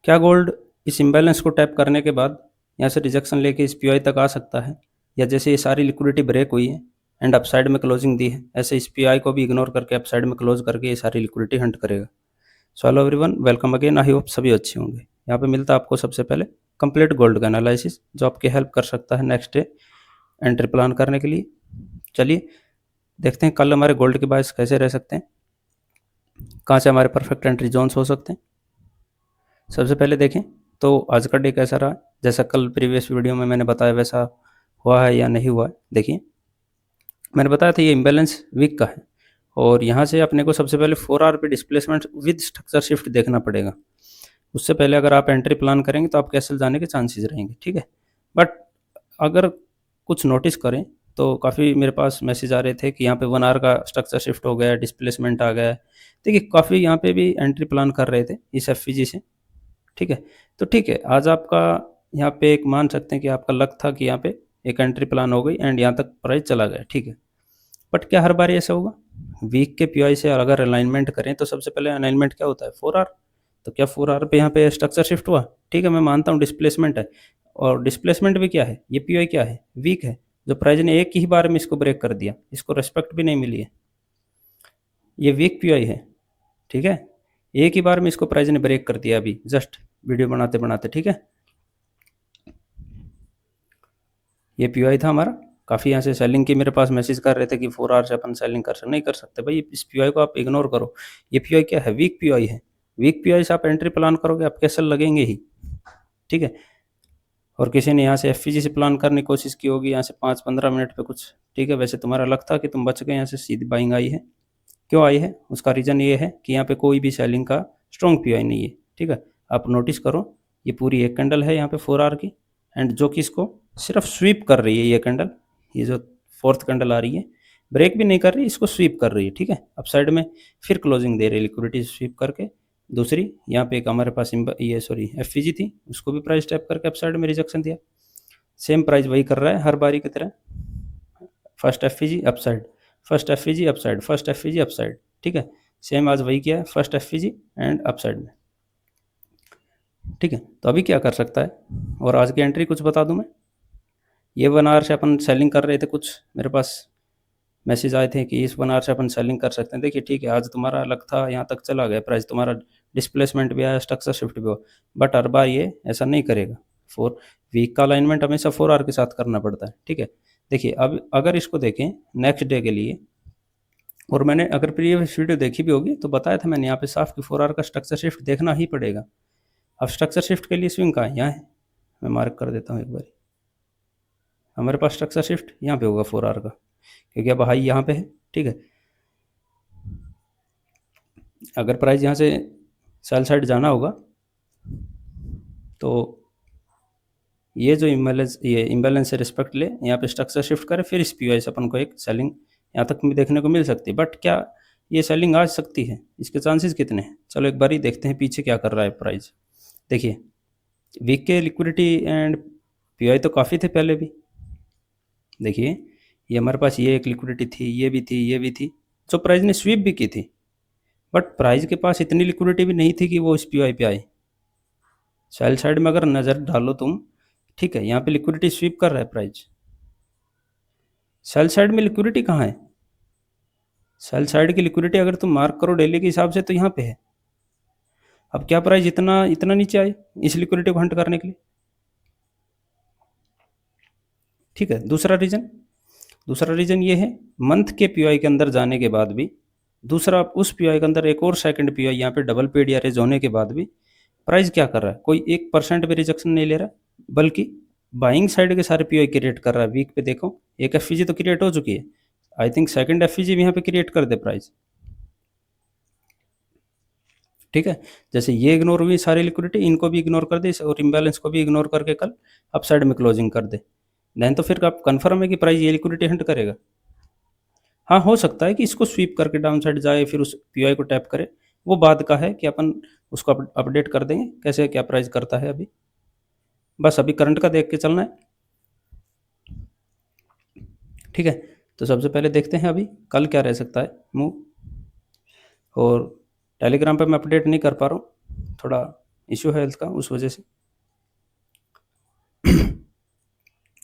क्या गोल्ड इस इम्बैलेंस को टैप करने के बाद यहाँ से रिजेक्शन लेके इस पीआई तक आ सकता है, या जैसे ये सारी लिक्विडिटी ब्रेक हुई है एंड अपसाइड में क्लोजिंग दी है, ऐसे इस पीआई को भी इग्नोर करके अपसाइड में क्लोज करके ये सारी लिक्विडिटी हंट करेगा। So hello everyone, welcome again. I hope सभी अच्छे होंगे। यहाँ पे मिलता है आपको सबसे पहले कंप्लीट गोल्ड का एनालिसिस, जो आपकी हेल्प कर सकता है नेक्स्ट डे एंट्री प्लान करने के लिए। चलिए देखते हैं कल हमारे गोल्ड के बायस कैसे रह सकते हैं, कहाँ से हमारे परफेक्ट एंट्री जोन्स हो सकते हैं। सबसे पहले देखें तो आज का डे कैसा रहा। जैसा कल प्रीवियस वीडियो में मैंने बताया वैसा हुआ है या नहीं हुआ है। देखिए मैंने बताया था ये इम्बैलेंस वीक का है, और यहाँ से अपने को सबसे पहले 4 आवर पे डिस्प्लेसमेंट विद स्ट्रक्चर शिफ्ट देखना पड़ेगा। उससे पहले अगर आप एंट्री प्लान करेंगे तो आप कैसल जाने के चांसेस रहेंगे, ठीक है। बट अगर कुछ नोटिस करें तो काफ़ी मेरे पास मैसेज आ रहे थे कि यहाँ पे 1 आवर का स्ट्रक्चर शिफ्ट हो गया, डिस्प्लेसमेंट आ गया है। देखिए काफ़ी यहाँ पे भी एंट्री प्लान कर रहे थे इस एफवीजी से, ठीक है। तो ठीक है, आज आपका यहाँ पे एक मान सकते हैं कि आपका लक था कि यहाँ पे एक एंट्री प्लान हो गई एंड यहाँ तक प्राइस चला गया, ठीक है। बट क्या हर बार ऐसा होगा? वीक के पीआई से अगर अलाइनमेंट करें तो सबसे पहले अलाइनमेंट क्या होता है? 4 आवर। तो क्या 4 आवर पे यहाँ पे स्ट्रक्चर शिफ्ट हुआ? ठीक है, मैं मानता हूँ डिस्प्लेसमेंट है, और डिस्प्लेसमेंट भी क्या है, ये पीआई क्या है? वीक है। जो प्राइस ने एक ही बार में इसको ब्रेक कर दिया, इसको रेस्पेक्ट भी नहीं मिली है, ये वीक पीआई है, ठीक है। एक ही बार में इसको प्राइस ने ब्रेक कर दिया अभी जस्ट वीडियो बनाते बनाते, ठीक है। ये पीआई था हमारा। काफ़ी यहाँ से सेलिंग की मेरे पास मैसेज कर रहे थे कि 4 आवर से अपन सेलिंग कर सकते, नहीं कर सकते भाई। इस पीआई को आप इग्नोर करो। ये पीआई क्या है? वीक पीआई है। वीक पीआई से आप एंट्री प्लान करोगे, आप कैसल लगेंगे ही, ठीक है। और किसी ने यहाँ से एफपीजी से प्लान करने की कोशिश की होगी यहाँ से 5-15 मिनट पे कुछ, ठीक है। वैसे तुम्हारा लक था कि तुम बच गए, यहाँ से सीधी बाइंग आई है। क्यों आई है? उसका रीज़न ये है कि यहाँ पे कोई भी सेलिंग का स्ट्रॉन्ग पीआई नहीं है, ठीक है। आप नोटिस करो, ये पूरी एक कैंडल है यहाँ पे 4 आवर की, एंड जो कि इसको सिर्फ स्वीप कर रही है ये कैंडल। ये जो फोर्थ कैंडल आ रही है, ब्रेक भी नहीं कर रही, इसको स्वीप कर रही है, ठीक है। अपसाइड में फिर क्लोजिंग दे रही है लिक्विडिटी स्वीप करके। दूसरी यहाँ पे एक हमारे पास ये सॉरी एफवीजी थी, उसको भी प्राइस टैप करके अपसाइड में रिजेक्शन दिया। सेम प्राइस वही कर रहा है हर बारी की तरह। First FVG upside, first FVG upside, first FVG upside, ठीक है। सेम आज वही किया है, फर्स्ट एफवीजी एंड अपसाइड में, ठीक है। तो अभी क्या कर सकता है, और आज की एंट्री कुछ बता दूं मैं। ये 1 आवर से अपन सेलिंग कर रहे थे, कुछ मेरे पास मैसेज आए थे कि इस 1 आवर से अपन सेलिंग कर सकते हैं। देखिए ठीक है, आज तुम्हारा लक था यहाँ तक चला गया प्राइस, तुम्हारा डिस्प्लेसमेंट भी आया, स्ट्रक्चर शिफ्ट भी हुआ। बट हर बार ये ऐसा नहीं करेगा। 4 वीक का अलाइनमेंट हमेशा 4 आवर के साथ करना पड़ता है, ठीक है। देखिए अब अगर इसको देखें नेक्स्ट डे के लिए, और मैंने अगर प्रीवियस वीडियो देखी भी होगी तो बताया था मैंने यहाँ पे साफ कि 4 आवर का स्ट्रक्चर शिफ्ट देखना ही पड़ेगा। अब स्ट्रक्चर शिफ्ट के लिए स्विंग कहाँ है? यहाँ है। मैं मार्क कर देता हूँ एक बार। हमारे पास स्ट्रक्चर शिफ्ट यहाँ पे होगा 4 आवर का, क्योंकि अब हाई यहाँ पे है, ठीक है। अगर प्राइस यहाँ से सेल साइड जाना होगा तो ये जो इम्बैलेंस से रिस्पेक्ट ले, यहाँ पे स्ट्रक्चर शिफ्ट करे, फिर इस पीआई से अपन को एक सेलिंग यहाँ तक भी देखने को मिल सकती है। बट क्या ये सेलिंग आ सकती है? इसके चांसेस कितने हैं? चलो एक बार ही देखते हैं पीछे क्या कर रहा है प्राइस। देखिए वीक के लिक्विडिटी एंड पीआई तो काफ़ी थे पहले भी। देखिए ये हमारे पास ये एक लिक्विडिटी थी, ये भी थी, ये भी थी, जो प्राइस ने स्वीप भी की थी। बट प्राइस के पास इतनी लिक्विडिटी भी नहीं थी कि वो इस पीआई पे आए। सेल साइड में अगर नज़र डालो तुम, ठीक है, यहाँ पे लिक्विडिटी स्वीप कर रहा है प्राइस। सेल साइड में लिक्विडिटी कहाँ है? सेल साइड की लिक्विडिटी अगर तुम मार्क करो डेली के हिसाब से तो यहाँ पे है। अब क्या प्राइस इतना इतना नीचे आए इस लिक्विडिटी को हंट करने के लिए, ठीक है। दूसरा रीज़न ये है, मंथ के पीआई के अंदर जाने के बाद भी दूसरा उस पीआई के अंदर एक और सेकंड पीआई यहाँ पे डबल पेड या रेज होने के बाद भी प्राइस क्या कर रहा है? कोई 1% भी रिजेक्शन नहीं ले रहा, बल्कि बाइंग साइड के सारे पीआई क्रिएट कर रहा है। वीक पे देखो एक एफवीजी तो क्रिएट हो चुकी है, आई थिंक सेकंड एफवीजी भी यहाँ पे क्रिएट कर दे प्राइस, ठीक है। जैसे ये इग्नोर हुई सारी लिक्विडिटी, इनको भी इग्नोर कर दे और इम्बैलेंस को भी इग्नोर करके कल अपसाइड में क्लोजिंग कर दे, देन तो फिर आप कन्फर्म है कि प्राइस ये लिक्विडिटी हंट करेगा। हाँ हो सकता है कि इसको स्वीप करके डाउन साइड जाए, फिर उस पीआई को टैप करे, वो बाद का है कि अपन उसको अपडेट कर देंगे कैसे क्या प्राइस करता है। अभी बस अभी करंट का देख के चलना है, ठीक है। तो सबसे पहले देखते हैं अभी कल क्या रह सकता है मूव। और टेलीग्राम पे मैं अपडेट नहीं कर पा रहा हूँ, थोड़ा इश्यू है हेल्थ का, उस वजह से।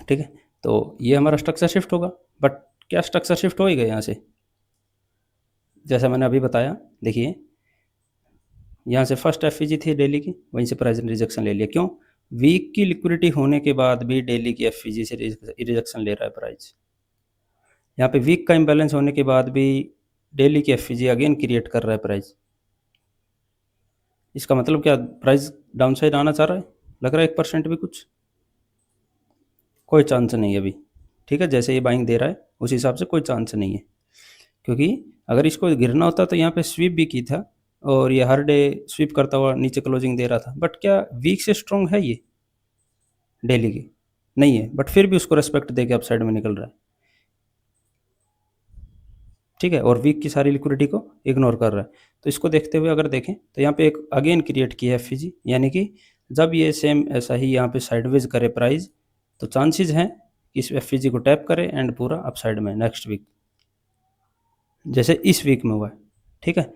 ठीक है, तो ये हमारा स्ट्रक्चर शिफ्ट होगा। बट क्या स्ट्रक्चर शिफ्ट होएगा यहाँ से? जैसा मैंने अभी बताया, देखिए यहाँ से फर्स्ट एफईजी थी डेली की, वहीं से प्राइस ने रिजेक्शन ले लिया। क्यों? वीक की लिक्विडिटी होने के बाद भी डेली की एफईजी से रिजेक्शन ले रहा है प्राइस। यहाँ पे वीक का इम्बैलेंस होने के बाद भी डेली की एफईजी अगेन क्रिएट कर रहा है प्राइस। इसका मतलब क्या, प्राइस डाउन साइड आना चाह रहा है? लग रहा है 1% भी कुछ? कोई चांस नहीं है अभी। ठीक है, जैसे ये बाइंग दे रहा है उस हिसाब से कोई चांस नहीं है, क्योंकि अगर इसको गिरना होता तो यहाँ पे स्वीप भी की था और ये हर डे स्वीप करता हुआ नीचे क्लोजिंग दे रहा था। बट क्या वीक से स्ट्रॉन्ग है ये? डेली की नहीं है, बट फिर भी उसको रेस्पेक्ट दे के अपसाइड में निकल रहा है। ठीक है, और वीक की सारी लिक्विडिटी को इग्नोर कर रहा है। तो इसको देखते हुए अगर देखें तो यहाँ पे एक अगेन क्रिएट की है एफईजी, यानी कि जब ये सेम ऐसा ही यहाँ पे साइडवेज करे प्राइस, तो चांसेस हैं कि इस एफईजी को टैप करे एंड पूरा अपसाइड में नेक्स्ट वीक, जैसे इस वीक में हुआ है। ठीक है,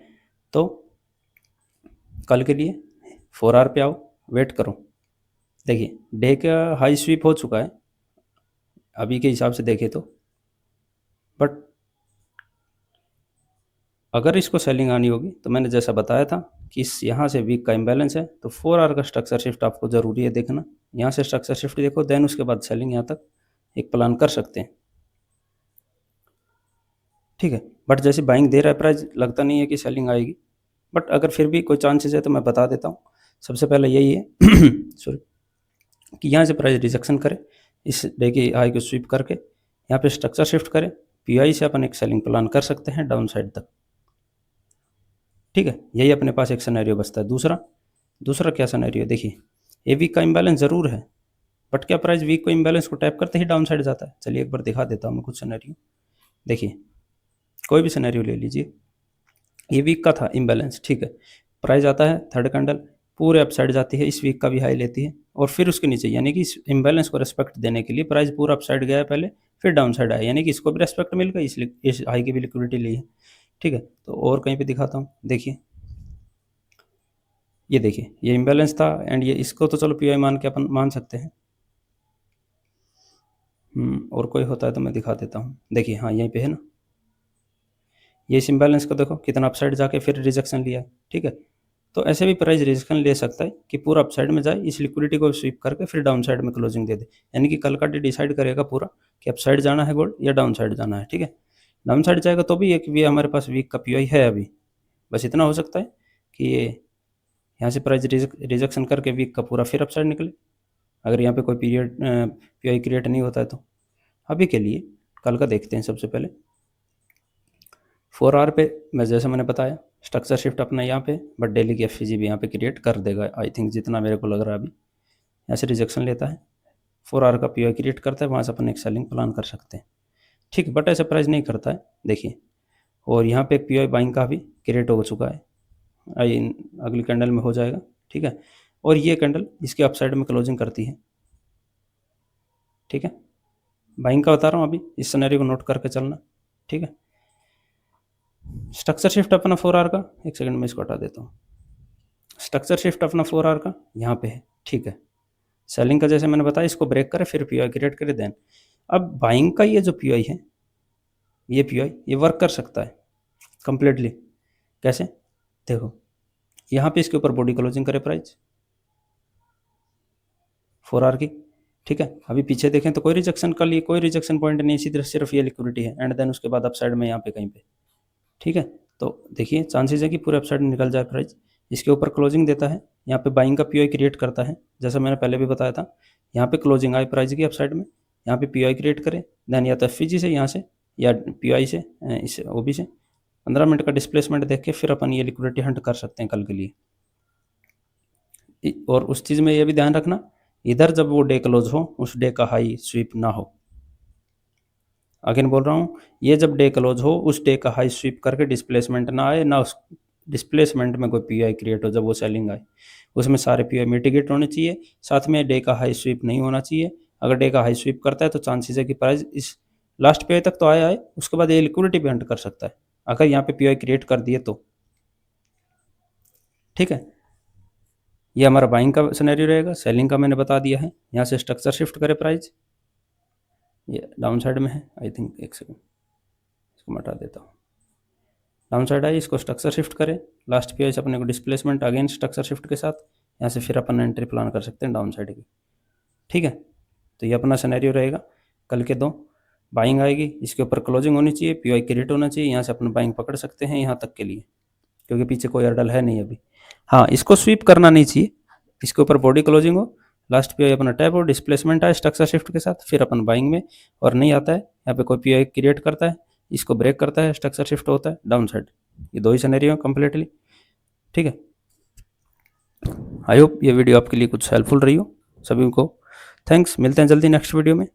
तो कल के लिए 4 आवर पे आओ, वेट करो। देखिए डे का हाई स्वीप हो चुका है अभी के हिसाब से देखें तो, बट अगर इसको सेलिंग आनी होगी तो मैंने जैसा बताया था कि इस यहाँ से वीक का इम्बैलेंस है, तो 4 आवर का स्ट्रक्चर शिफ्ट आपको ज़रूरी है देखना। यहाँ से स्ट्रक्चर शिफ्ट देखो, देन उसके बाद सेलिंग यहाँ तक एक प्लान कर सकते हैं। ठीक है, बट जैसे बाइंग दे रहा है प्राइस, लगता नहीं है कि सेलिंग आएगी। बट अगर फिर भी कोई चांसेस है तो मैं बता देता हूँ। सबसे पहले यही है सॉरी, कि यहाँ से प्राइस रिजेक्शन करे, इस डे की हाई को स्वीप करके यहाँ पे स्ट्रक्चर शिफ्ट करे, पीआई से अपन एक सेलिंग प्लान कर सकते हैं डाउन साइड तक। ठीक है, यही अपने पास एक सिनेरियो बचता है। दूसरा क्या सिनेरियो? देखिए ए वीक का इम्बैलेंस ज़रूर है, बट क्या प्राइस वीक को इम्बैलेंस को टैप करते ही डाउन साइड जाता है? चलिए एक बार दिखा देता हूँ मैं कुछ सिनेरियो। देखिए कोई भी सिनेरियो ले लीजिए, ये वीक का था इम्बैलेंस, ठीक है, प्राइस आता है थर्ड कैंडल पूरे अपसाइड जाती है, इस वीक का भी हाई लेती है और फिर उसके नीचे, यानी कि इस इम्बैलेंस को रेस्पेक्ट देने के लिए प्राइस पूरा अपसाइड गया है पहले, फिर डाउन साइड आया, यानी कि इसको भी रेस्पेक्ट मिल गई, इसलिए इस हाई की भी लिक्विडिटी ली है। ठीक है, तो और कहीं पे दिखाता हूँ। देखिए ये देखिए ये इम्बैलेंस था एंड ये, इसको तो चलो पीआई मान के अपन मान सकते हैं। और कोई होता है तो मैं दिखा देता हूँ। देखिए हाँ यहीं पे है ना, ये इस इम्बैलेंस को देखो कितना अपसाइड जाके फिर रिजेक्शन लिया है। ठीक है, तो ऐसे भी प्राइस रिजेक्शन ले सकता है कि पूरा अपसाइड में जाए, इस लिक्विडिटी को स्वीप करके फिर डाउन साइड में क्लोजिंग दे दे, यानी कि कल का डे डिसाइड करेगा पूरा कि अपसाइड जाना है गोल्ड या डाउन साइड जाना है। ठीक है, डाउन साइड जाएगा तो भी एक भी हमारे पास वीक का पीआई है अभी, बस इतना हो सकता है कि ये यहाँ से प्राइस रिजेक्शन करके वीक का पूरा फिर अपसाइड निकले, अगर यहाँ पे कोई पीरियड पीआई क्रिएट नहीं होता है तो। अभी के लिए कल का देखते हैं। सबसे पहले 4 आवर पे मैं जैसे मैंने बताया स्ट्रक्चर शिफ्ट अपना यहाँ पे, बट डेली की एफईजी भी यहाँ पे क्रिएट कर देगा आई थिंक, जितना मेरे को लग रहा है अभी। यहाँ से रिजेक्शन लेता है, 4 आवर का पीआई क्रिएट करता है, वहाँ से अपन एक सेलिंग प्लान कर सकते हैं। ठीक, बट ऐसे प्राइस नहीं करता है देखिए, और यहाँ पे एक पीआई बाइंग का भी क्रिएट हो चुका है, आई अगली कैंडल में हो जाएगा। ठीक है, और ये कैंडल इसके अपसाइड में क्लोजिंग करती है। ठीक है, बाइंग का बता रहा हूँ अभी, इस सिनेरियो को नोट करके चलना। ठीक है, स्ट्रक्चर शिफ्ट अपना 4 आवर का, एक सेकंड में इसको हटा देता हूँ। स्ट्रक्चर शिफ्ट अपना 4 आवर का यहाँ पे है। ठीक है, सेलिंग का जैसे मैंने बताया, इसको ब्रेक करे फिर पीआई क्रिएट करे देन। अब बाइंग का ये जो पीआई है, ये पीआई ये वर्क कर सकता है कंप्लीटली। कैसे? देखो यहाँ पे इसके ऊपर बॉडी क्लोजिंग करे प्राइस 4 आवर की। ठीक है, अभी पीछे देखें तो कोई रिजेक्शन का लिए कोई रिजेक्शन पॉइंट नहीं, इसी तरह सिर्फ ये लिक्विडिटी है एंड देन उसके बाद अपसाइड में यहाँ पे कहीं पे। ठीक है, तो देखिए चांसेस है कि पूरे अपसाइड में निकल जाए प्राइस, इसके ऊपर क्लोजिंग देता है, यहाँ पे बाइंग का पीआई क्रिएट करता है, जैसा मैंने पहले भी बताया था। यहाँ पे क्लोजिंग आए प्राइस की अपसाइड में, यहाँ पे पीआई क्रिएट करे, देन या तो एफईजी से यहाँ से या पीआई से, इस ओबी से 15 मिनट का डिस्प्लेसमेंट देख के फिर अपन ये लिक्विडिटी हंट कर सकते हैं कल के लिए। और उस चीज़ में ये भी ध्यान रखना, इधर जब वो डे क्लोज हो उस डे का हाई स्वीप ना हो। अगेन बोल रहा हूँ, ये जब डे क्लोज हो उस डे का हाई स्वीप करके डिस्प्लेसमेंट ना आए, ना उस डिस्प्लेसमेंट में कोई पीआई क्रिएट हो, जब वो सेलिंग आए उसमें सारे पीआई मिटिगेट होने चाहिए, साथ में डे का हाई स्वीप नहीं होना चाहिए। अगर डे का हाई स्वीप करता है तो चांसेस है कि प्राइस इस लास्ट पीआई तक तो आए, उसके बाद ये लिक्विडिटी भी हंट कर सकता है अगर यहाँ पे पीआई क्रिएट कर दिए तो। ठीक है, ये हमारा बाइंग का सिनेरियो रहेगा। सेलिंग का मैंने बता दिया है। यहाँ से स्ट्रक्चर शिफ्ट करें प्राइस, ये डाउन साइड में है आई थिंक, एक सेकेंड इसको मिटा देता हूँ। डाउन साइड है, इसको स्ट्रक्चर शिफ्ट करें। लास्ट पे अपने को डिस्प्लेसमेंट अगेन स्ट्रक्चर शिफ्ट के साथ यहाँ से फिर अपन एंट्री प्लान कर सकते हैं डाउन साइड की। ठीक है, तो ये अपना सिनेरियो रहेगा। कल के 2 बाइंग आएगी, इसके ऊपर क्लोजिंग होनी चाहिए, पीओई क्रिएट होना चाहिए, यहाँ से अपन बाइंग पकड़ सकते हैं यहाँ तक के लिए, क्योंकि पीछे कोई हर्डल है नहीं अभी। हाँ, इसको स्वीप करना नहीं चाहिए, इसके ऊपर बॉडी क्लोजिंग हो, लास्ट पीओई अपना टैप हो, डिस्प्लेसमेंट आए स्ट्रक्चर शिफ्ट के साथ, फिर अपन बाइंग में, और नहीं आता है यहाँ पे कोई पीओई क्रिएट करता है, इसको ब्रेक करता है, स्ट्रक्चर शिफ्ट होता है डाउन साइड। ये 2 ही सिनेरियो कंप्लीटली। ठीक है, आई होप ये वीडियो आपके लिए कुछ हेल्पफुल रही हो। सभी को थैंक्स, मिलते हैं जल्दी नेक्स्ट वीडियो में।